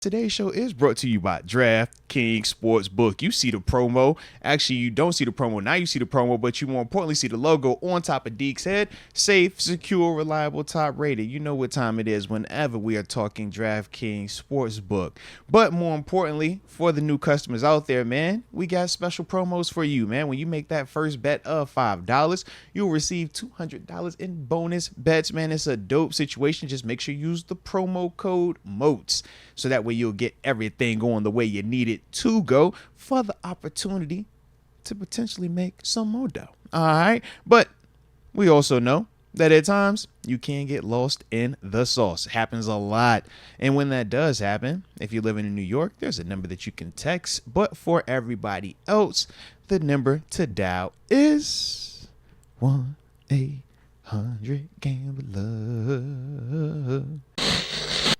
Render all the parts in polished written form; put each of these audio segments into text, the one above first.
Today's show is brought to you by DraftKings Sportsbook. You see the promo. Actually, you don't see the promo. Now you see the promo, but you more importantly see the logo on top of Deke's head. Safe, secure, reliable, top rated. You know what time it is whenever we are talking DraftKings Sportsbook. But more importantly, for the new customers out there, man, we got special promos for you, man. When you make that first bet of $5, you'll receive $200 in bonus bets, man. It's a dope situation. Just make sure you use the promo code MOATS. So that way you'll get everything going the way you need it to go for the opportunity to potentially make some more dough. All right. But we also know that at times you can get lost in the sauce. It happens a lot. And when that does happen, if you're living in New York, there's a number that you can text. But for everybody else, the number to dial is 1-800-GAMBLER.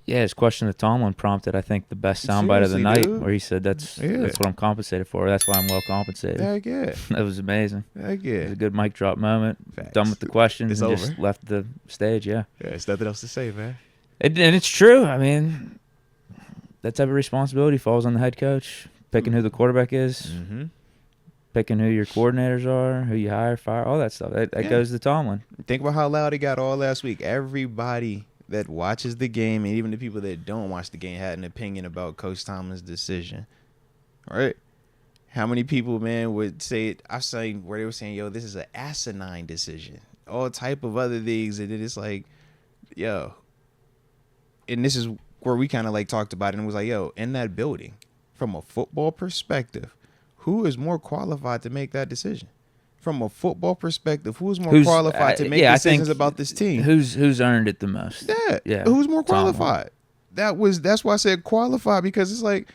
Yeah, his question to Tomlin prompted, I think, the best soundbite of the night, dude. where he said, that's what I'm compensated for. That's why I'm well compensated. Heck yeah. That was amazing. Heck yeah. It was a good mic drop moment. Facts. Done with the questions It's and over. just left the stage, yeah. Yeah, there's nothing else to say, man. And it's true. I mean, that type of responsibility falls on the head coach, picking who the quarterback is, picking who your coordinators are, who you hire, fire, all that stuff. That goes to Tomlin. Think about how loud it got all last week. Everybody that watches the game, and even the people that don't watch the game, had an opinion about Coach Tomlin's decision. All right. How many people, man, would say it? I say where they were saying, yo, this is an asinine decision. All type of other things. And then it's like, yo. And this is where we kind of like talked about it and was like, yo, in that building, from a football perspective, who is more qualified to make that decision? From a football perspective, who's more qualified to make decisions about this team? Who's earned it the most? Yeah. Who's more qualified? That's why I said qualified, because it's like,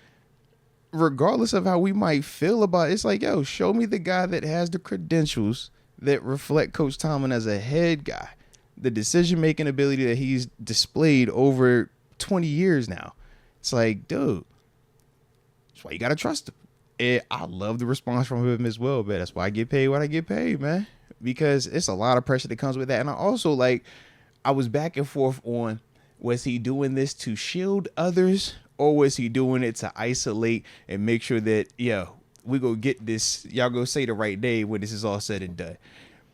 regardless of how we might feel about it, it's like, yo, show me the guy that has the credentials that reflect Coach Tomlin as a head guy, the decision-making ability that he's displayed over 20 years now. It's like, dude, that's why you got to trust him. And I love the response from him as well, man. That's why I get paid what I get paid, man. Because it's a lot of pressure that comes with that. And I also, like, I was back and forth on, was he doing this to shield others, or was he doing it to isolate and make sure that, we go get this, y'all go say the right day when this is all said and done.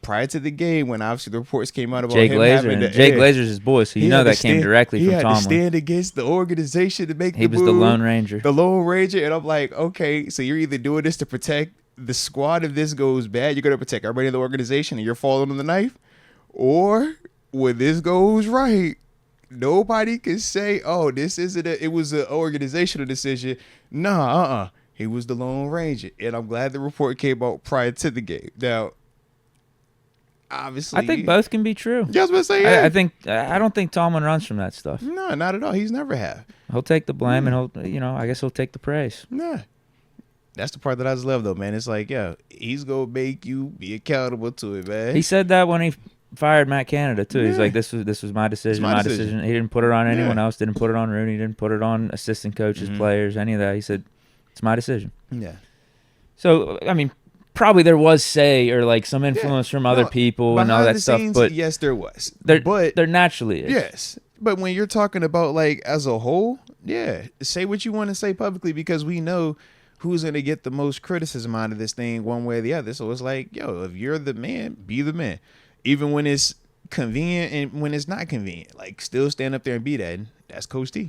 Prior to the game, when obviously the reports came out about Jay him Glazer, having to, Jay Glazer's his boy, so you know that came directly from Tomlin. He had to stand against the organization to make He the was move. the Lone Ranger. The Lone Ranger. And I'm like, okay, so you're either doing this to protect the squad if this goes bad, you're going to protect everybody in the organization and you're falling on the knife, or when this goes right, nobody can say, oh, this isn't it was an organizational decision. Nah, he was the Lone Ranger. And I'm glad the report came out prior to the game. Now, obviously, I think both can be true. Yeah, I was about to say, yeah. I don't think Tomlin runs from that stuff. No, not at all. He's never have. He'll take the blame and I guess he'll take the praise. Nah. That's the part that I just love, though, man. It's like, he's going to make you be accountable to it, man. He said that when he fired Matt Canada, too. Yeah. He's like, this was my decision, my decision. He didn't put it on anyone else, didn't put it on Rooney, didn't put it on assistant coaches, players, any of that. He said, it's my decision. Yeah. So, I mean, probably there was say or like some influence from other people and all that stuff. But yes, there was. There naturally is. Yes. But when you're talking about, like, as a whole, say what you want to say publicly, because we know who's going to get the most criticism out of this thing one way or the other. So it's like, yo, if you're the man, be the man. Even when it's convenient and when it's not convenient. Like, still stand up there and be that. And that's Coach T.